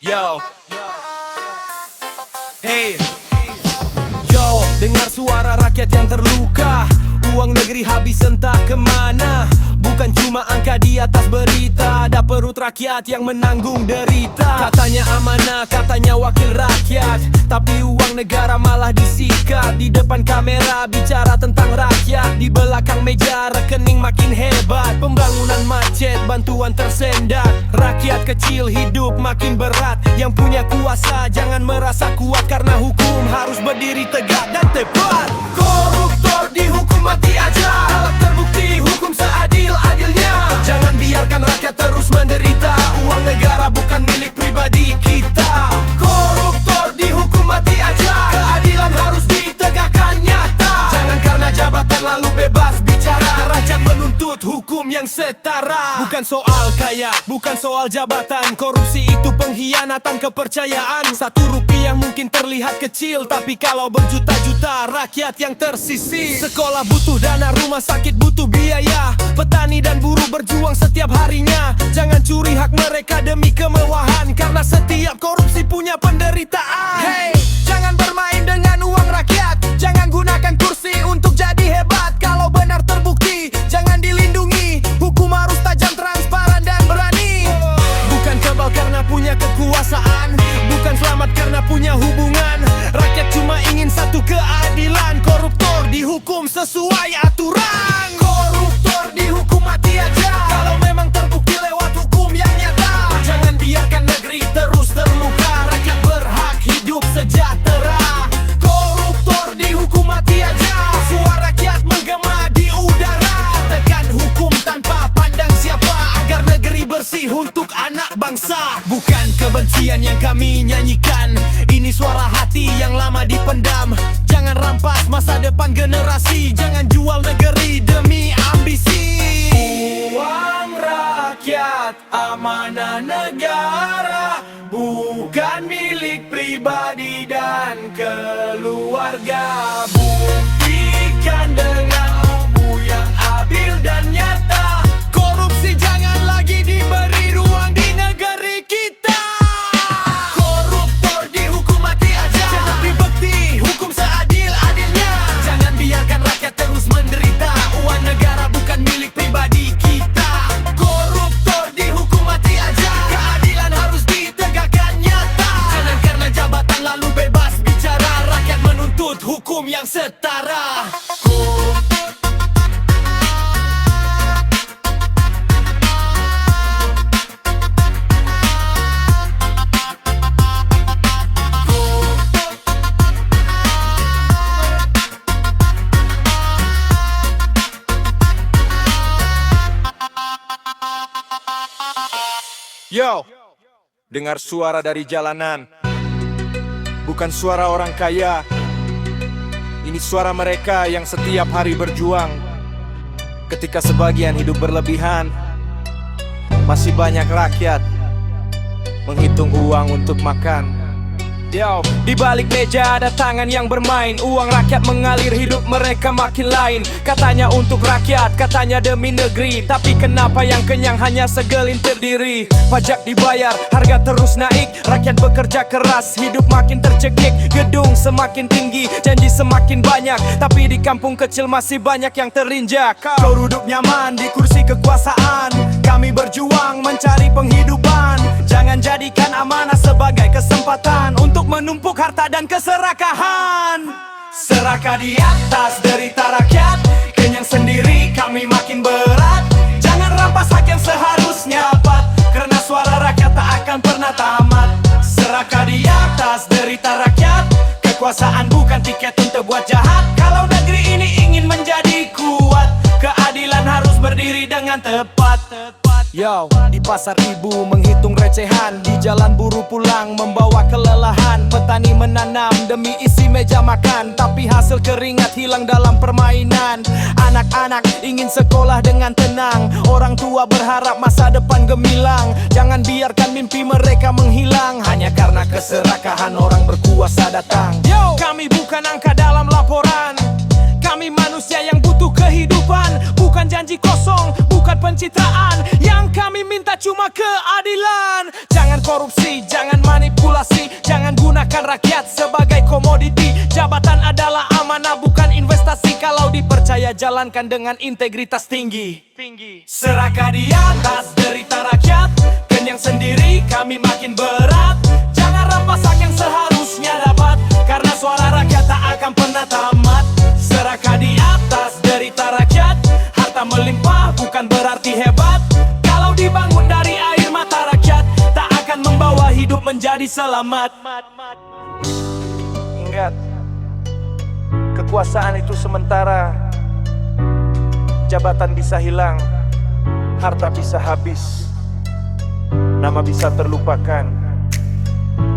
Yo, hey, yo, dengar suara rakyat yang terluka. Uang negeri habis entah kemana. Bukan cuma angka di atas berita, ada perut rakyat yang menanggung derita. Katanya amanah, katanya wakil rakyat, tapi uang negara malah disikat. Di depan kamera bicara tentang rakyat, di belakang meja rekening makin hebat. Pembangunan macet, bantuan tersendat, rakyat kecil hidup makin berat. Yang punya kuasa jangan merasa kuat, karena hukum harus berdiri tegak dan tepat. Koruptor dihukum mati aja, kalau terbukti hukum seadil-adilnya. Jangan biarkan rakyat terus menderita, uang negara bukan milik pribadi kita. Koruptor dihukum mati aja, keadilan harus ditegakkan nyata. Jangan karena jabatan lalu bebas bicara, rakyat menuntut hukum yang setara. Bukan soal kaya, bukan soal jabatan, korupsi itu pengkhianatan kepercayaan. Rp1 mungkin terlihat kecil, tapi kalau berjuta-juta rakyat yang tersisih. Sekolah butuh dana, rumah sakit butuh biaya, petani dan buruh berjuang setiap harinya. Jangan curi hak mereka demi kemewahan, karena setiap korupsi punya penderitaan. Hey, jangan bermain dengan uang rakyat, jangan gunakan kursi untuk jadi hebat. Kalau benar terbukti, jangan dilindungi, hukum harus tajam, transparan dan berani. Bukan kebal karena punya kekuasaan, bukan selamat karena punya hubungan. Rakyat cuma ingin satu, keadilan. Koruptor dihukum sesuai aturan. Koruptor dihukum mati aja, kalau memang terbukti lewat hukum yang nyata. Jangan biarkan negeri terus terluka, rakyat berhak hidup sejahtera. Koruptor dihukum mati aja, suara rakyat menggema di udara. Tekan hukum tanpa pandang siapa, agar negeri bersih untuk anak bangsa. Bukan kebencian yang kami nyanyikan, ini suara hati yang lama dipendam. Jangan rampas masa depan generasi, jangan jual negeri demi ambisi. Uang rakyat amanah negara, bukan milik pribadi dan keluarga. Buktikan dengan hukum yang adil dan nyata, korupsi jangan lagi diberi ruang di negeri kita. Koruptor dihukum mati aja, jangan dibukti hukum seadil-adilnya. Jangan biarkan rakyat terus menderita, uang negara bukan milik pribadi kita. Koruptor dihukum mati aja, keadilan harus ditegakkan nyata. Jangan karena jabatan lalu bebas bicara, rakyat menuntut hukum yang setara. Yo, dengar suara dari jalanan, bukan suara orang kaya. Ini suara mereka yang setiap hari berjuang. Ketika sebagian hidup berlebihan, masih banyak rakyat menghitung uang untuk makan. Yo, di balik meja ada tangan yang bermain, uang rakyat mengalir, hidup mereka makin lain. Katanya untuk rakyat, katanya demi negeri, tapi kenapa yang kenyang hanya segelintir diri? Pajak dibayar, harga terus naik, rakyat bekerja keras, hidup makin tercekik. Gedung semakin tinggi, janji semakin banyak, tapi di kampung kecil masih banyak yang terinjak. Kau duduk nyaman di kursi kekuasaan, kami berjuang mencari penghidupan. Jangan jadikan amanah sebagai kesempatan untuk menumpuk harta dan keserakahan. Serakah di atas derita rakyat, kenyang sendiri kami makin berat. Jangan rampas hak yang seharusnya dapat, karena suara rakyat tak akan pernah tamat. Serakah di atas derita rakyat, kekuasaan bukan tiket untuk buat jahat. Kalau negeri ini ingin menjadi kuat, keadilan harus berdiri dengan tepat. Yo, di pasar ibu menghitung recehan, di jalan buruh pulang membawa kelelahan. Petani menanam demi isi meja makan, tapi hasil keringat hilang dalam permainan. Anak-anak ingin sekolah dengan tenang, orang tua berharap masa depan gemilang. Jangan biarkan mimpi mereka menghilang, hanya karena keserakahan orang berkuasa datang. Yo, kami bukan angka dalam laporan, kami manusia yang butuh kehidupan. Bukan janji kosong, bukan pencitraan, yang kami minta cuma keadilan. Jangan korupsi, jangan manipulasi, jangan gunakan rakyat sebagai komoditi. Jabatan adalah amanah bukan investasi, kalau dipercaya jalankan dengan integritas tinggi. Serakah di atas derita rakyat, kenyang sendiri kami makin berat. Jangan rampas hak yang seharusnya dapat, karena suara rakyat tak akan pernah tamat. Serakah di atas derita rakyat, harta melimpah bukan berarti hebat. Kalau dibangun dari air mata rakyat, tak akan membawa hidup menjadi selamat. Ingat, kekuasaan itu sementara. Jabatan bisa hilang, harta bisa habis, nama bisa terlupakan.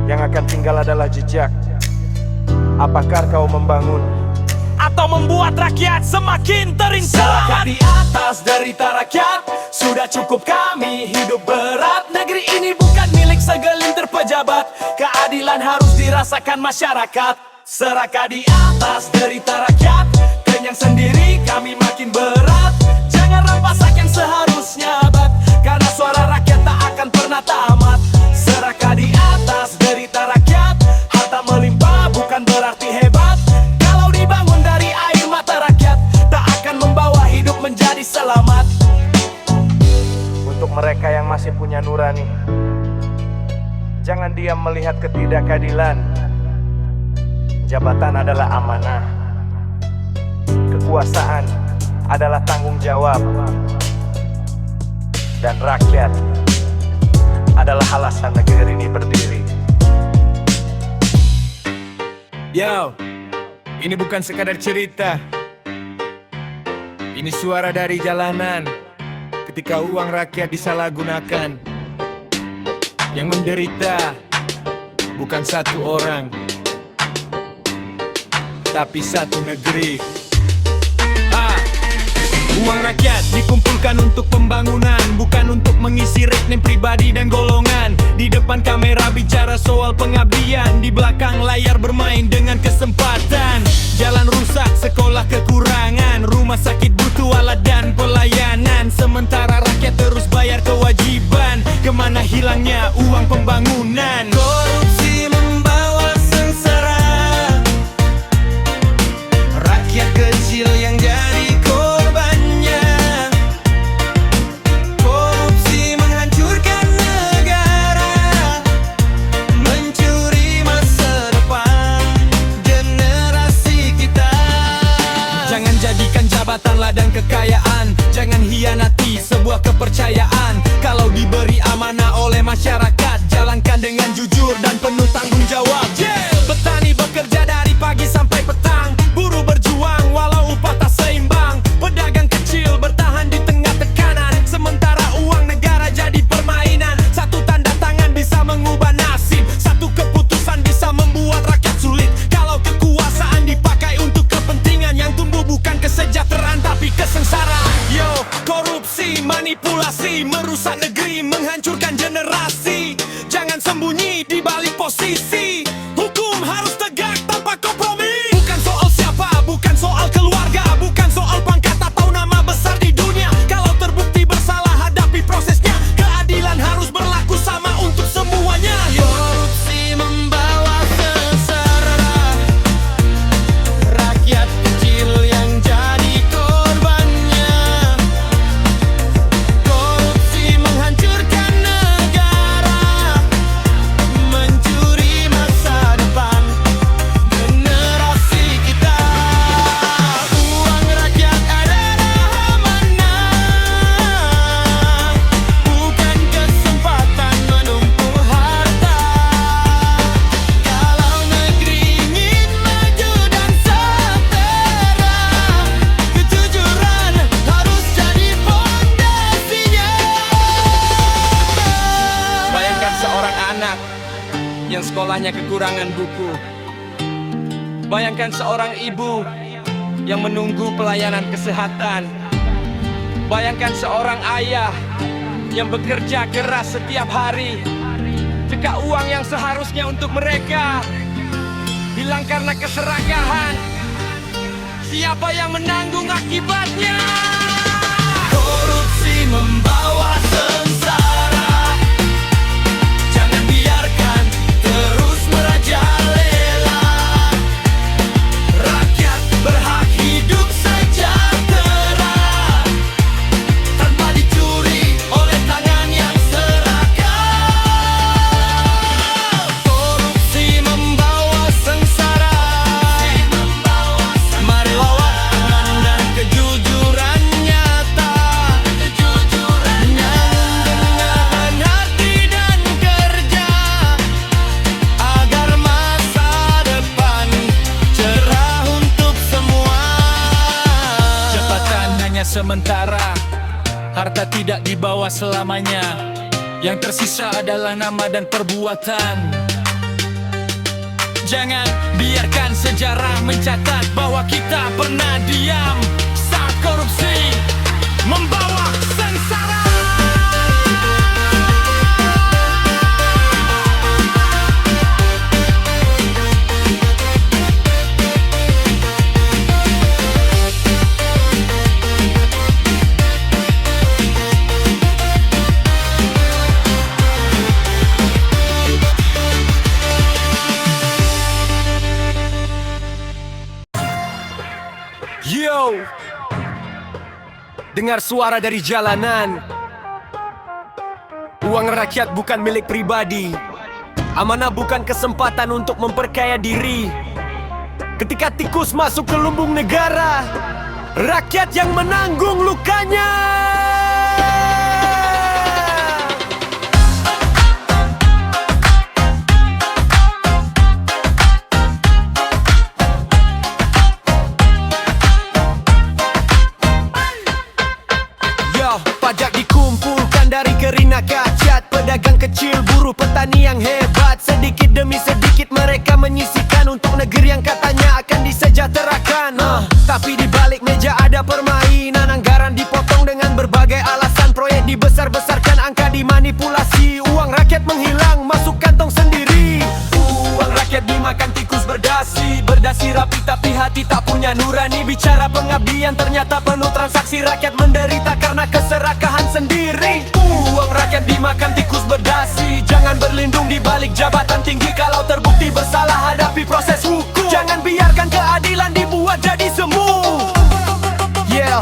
Yang akan tinggal adalah jejak. Apakah kau membangun atau membuat rakyat semakin teringat? Serakah di atas derita rakyat, sudah cukup kami hidup berat. Negeri ini bukan milik segelintir pejabat, keadilan harus dirasakan masyarakat. Serakah di atas derita rakyat, kenyang sendiri kami makin berat. Jangan rampas hak yang seharusnya abad, karena suara rakyat tak akan pernah tamat. Serakah di atas derita rakyat, harta melimpah bukan berarti hebat. Kalau dibangun dari air mata rakyat, tak akan membawa hidup menjadi selamat. untuk mereka yang masih punya nurani. Jangan diam melihat ketidakadilan. Jabatan adalah amanah, kekuasaan adalah tanggung jawab, dan rakyat adalah alasan negeri ini berdiri. Yo, ini bukan sekadar cerita. Ini suara dari jalanan ketika uang rakyat disalahgunakan. Yang menderita bukan satu orang, tapi satu negeri. Uang rakyat dikumpulkan untuk pembangunan, bukan untuk mengisi rekening pribadi dan golongan. Di depan kamera bicara soal pengabdian, di belakang layar bermain dengan kesempatan. Jalan rusak, sekolah kekurangan, rumah sakit butuh alat dan pelayanan. Sementara rakyat terus bayar kewajiban, kemana hilangnya uang pembangunan? Korupsi membawa sengsara, rakyat kecil yang jadi korbannya. Korupsi menghancurkan negara, mencuri masa depan generasi kita. Jangan jadikan jabatan ladang kekayaan, jangan hianati sebuah kepercayaan. Kalau diberi amanah oleh masyarakat, jalankan dengan jujur dan penuh tanggung jawab. Petani bekerja dari pagi sampai petang, buruh berjuang walau upah tak seimbang. Pedagang kecil bertahan di tengah tekanan, sementara uang negara jadi permainan. Satu tanda tangan bisa mengubah nasib, satu keputusan bisa membuat rakyat sulit. Kalau kekuasaan dipakai untuk kepentingan yang tumbuh bukan kesejahteraan tapi kesengsaraan. Yo, korupsi, manipulasi, merusak negeri, menghancurkan generasi. Jangan sembunyi di balik posisi, hukum harus tegak tanpa kompromi. Bukan soal siapa, bukan soal keluarga, bukan soal pangkat atau nama besar di dunia. Kalau terbukti bersalah, hadapi prosesnya. Keadilan harus berlaku sama untuk semuanya. Korupsi membawa sengsara, rakyat kecil yang jadi korbannya. Korupsi menghancurkan negara, mencuri masa depan generasi kita. Uang rakyat adalah amanah, bukan kesempatan menumpuk harta. Kalau negeri ingin maju dan sejahtera, kejujuran harus jadi fondasinya. Bayangkan seorang anak yang sekolahnya kekurangan buku. Bayangkan seorang ibu yang menunggu pelayanan kesehatan. Bayangkan seorang ayah yang bekerja keras setiap hari. Jika uang yang seharusnya untuk mereka hilang karena keserakahan, siapa yang menanggung akibatnya? Korupsi membawa sengsara, jangan sementara. Harta tidak dibawa selamanya. Yang tersisa adalah nama dan perbuatan. Jangan biarkan sejarah mencatat bahwa kita pernah diam saat korupsi membawa sengsara. Yo, dengar suara dari jalanan. Uang rakyat bukan milik pribadi. Amanah bukan kesempatan untuk memperkaya diri. Ketika tikus masuk ke lumbung negara, rakyat yang menanggung lukanya. Pajak dikumpulkan dari keringat rakyat, pedagang kecil, buruh, petani yang hebat. Sedikit demi sedikit mereka menyisihkan untuk negeri yang katanya akan disejahterakan. Tapi di balik meja ada permainan, anggaran dipotong dengan berbagai alasan. Proyek dibesar-besarkan, angka dimanipulasi, uang rakyat menghilang masuk kantong sendiri. Uang rakyat dimakan tikus berdasi, berdasi rapi tapi hati tak punya nurani. Bicara pengabdian ternyata penuh transaksi, rakyat menderita karena keserakahan sendiri. Uang rakyat dimakan tikus berdasi. Jangan berlindung di balik jabatan tinggi, kalau terbukti bersalah hadapi proses hukum. Jangan biarkan keadilan dibuat jadi semu. Yeah,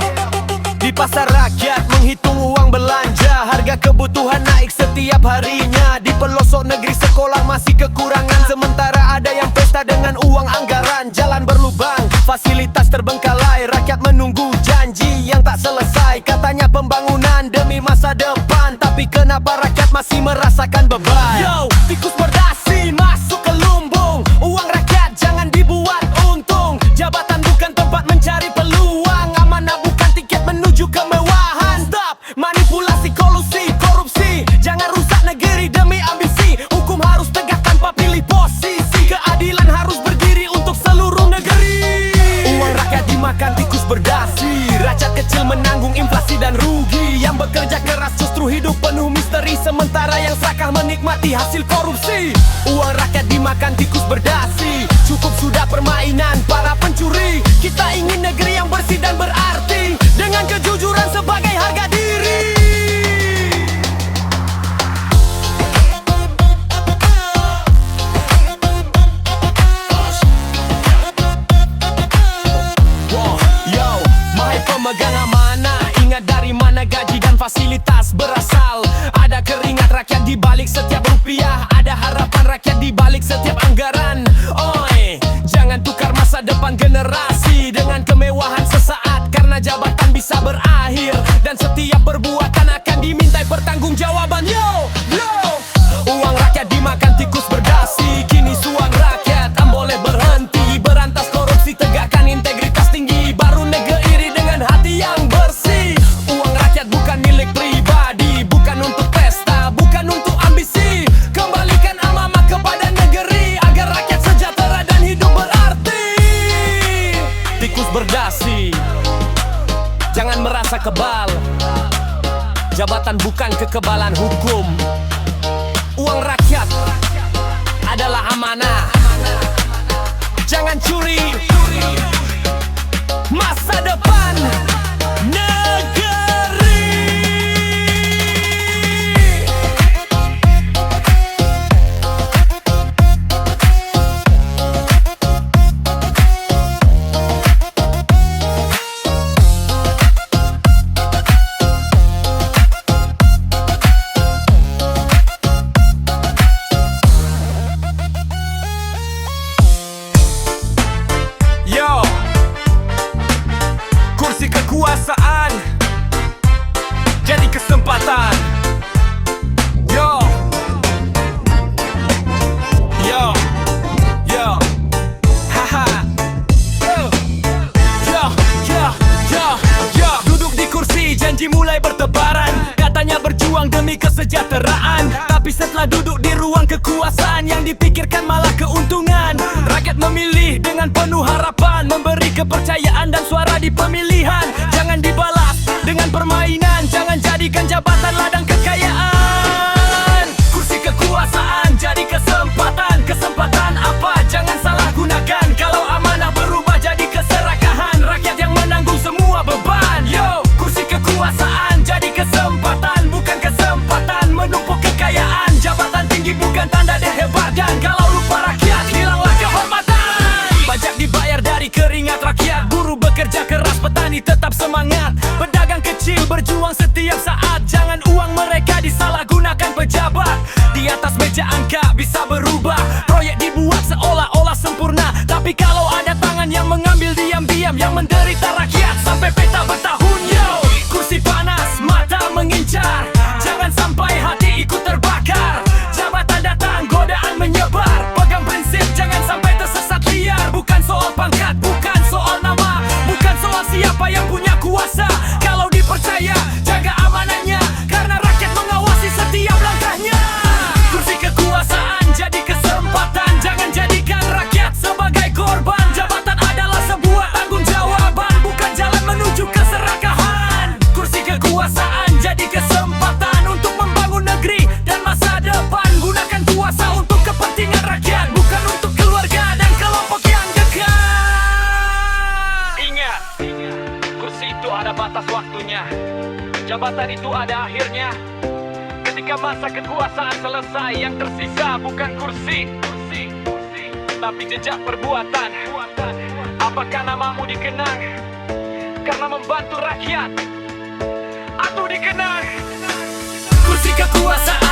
di pasar rakyat menghitung uang belanja, harga kebutuhan naik setiap harinya. Di pelosok negeri sekolah masih kekurangan, sementara ada yang pesta dengan uang anggaran. Jalan berlubang, fasilitas terbengkalai, rakyat menunggu janji yang tak selesai. Katanya pembangunan demi masa depan, tapi kenapa rakyat masih merasakan beban? Yo, tikus berdasi masuk ke lumbung. Uang rakyat jangan dibuat untung. Jabatan bukan tempat mencari peluang, amanah bukan tiket menuju kemewahan. Stop manipulasi, kolusi, korupsi. Jangan rusak negeri demi ambisi. Hukum harus tegak tanpa pilih posisi. Keadilan harus berdiri untuk seluruh negeri. Uang rakyat dimakan tikus berdasi, rakyat kecil menanggung inflasi dan rugi. Yang bekerja keras justru hidup penuh misteri, sementara yang serakah menikmati hasil korupsi. Uang rakyat dimakan tikus berdasi. Cukup sudah permainan para pencuri. Kita ingin negeri yang bersih dan berarti, dengan kejujuran sebagai harga diri. Yo, mahal pemegang amanah, ingat dari mana gaji dan fasilitas berasal. Ada keringat rakyat di balik setiap rupiah, ada harapan rakyat di balik setiap anggaran. Oi, jangan tukar masa depan generasi dengan kemewahan sesaat, karena jabatan bisa berakhir dan setiap perbuatan akan dimintai pertanggungjawaban. Yo, yo, uang rakyat dimakan tikus berdasi. Kini suang rakyat boleh berhenti, berantas korupsi, tegakkan integritas tinggi, baru negeri iri dengan hati yang bersih. Uang rakyat bukan milik pribadi, bukan untuk pesta, bukan untuk ambisi. Kembalikan amanah kepada negeri agar rakyat sejahtera dan hidup berarti. Tikus berdasi, jangan merasa kebal. Jabatan bukan kekebalan hukum. Uang rakyat adalah amanah. Jangan curi masa depan negeri. Yo, kursi kekuasaan mulai bertebaran. Katanya berjuang demi kesejahteraan, tapi setelah duduk di ruang kekuasaan, yang dipikirkan malah keuntungan. Rakyat memilih dengan penuh harapan, memberi kepercayaan dan suara di pemilihan. Jangan dibalas dengan permainan, jangan jadikan jabatan ladang kekayaan. Kursi kekuasaan jadi kesempatan. Kesempatan apa? Jangan salah gunakan. Kalau amanah berubah jadi keserakahan, rakyat yang menanggung semua beban. Yo, kursi kekuasaan jadi kesempatan, bukan kesempatan menumpuk kekayaan. Jabatan tinggi bukan tanda dia hebat, dan kalau lupa rakyat, hilanglah kehormatan. Pajak dibayar dari keringat rakyat, buruh bekerja keras, petani tetap semangat, pedagang kecil berjuang setiap saat. Jangan uang mereka disalahgunakan pejabat. Di atas meja angka bisa berubah, proyek dibuat seolah-olah sempurna, tapi kalau ada tangan yang mengambil diam-diam, yang menderita rakyat sampai peta bertahun. Yo, kursi panas, mata mengincar, jangan sampai hati ikut terbakar. Jabatan datang, godaan menyebar, pegang prinsip, jangan sampai tersesat liar. Bukan soal pangkat, bukan soal nama, bukan soal siapa yang punya kuasa. Kalau dipercaya, jaga amanahnya, karena rakyat mengawasi setiap langkahnya. Kursi kekuasaan jadi kesempatan, jangan jadikan rakyat sebagai korban. Jabatan adalah sebuah tanggung-jawaban, bukan jalan menuju keserakahan. Kursi kekuasaan jadi kesempatan untuk membangun negeri dan masa depan. Gunakan kuasa untuk kepentingan rakyat, bukan untuk keluarga dan kelompok yang dekat. Ingat, kursi itu ada batas waktunya, jabatan itu ada akhirnya. Ketika masa kekuasaan selesai, yang tersisa bukan kursi, tapi jejak perbuatan. Apakah namamu dikenang karena membantu rakyat, atau dikenang kursi kekuasaan?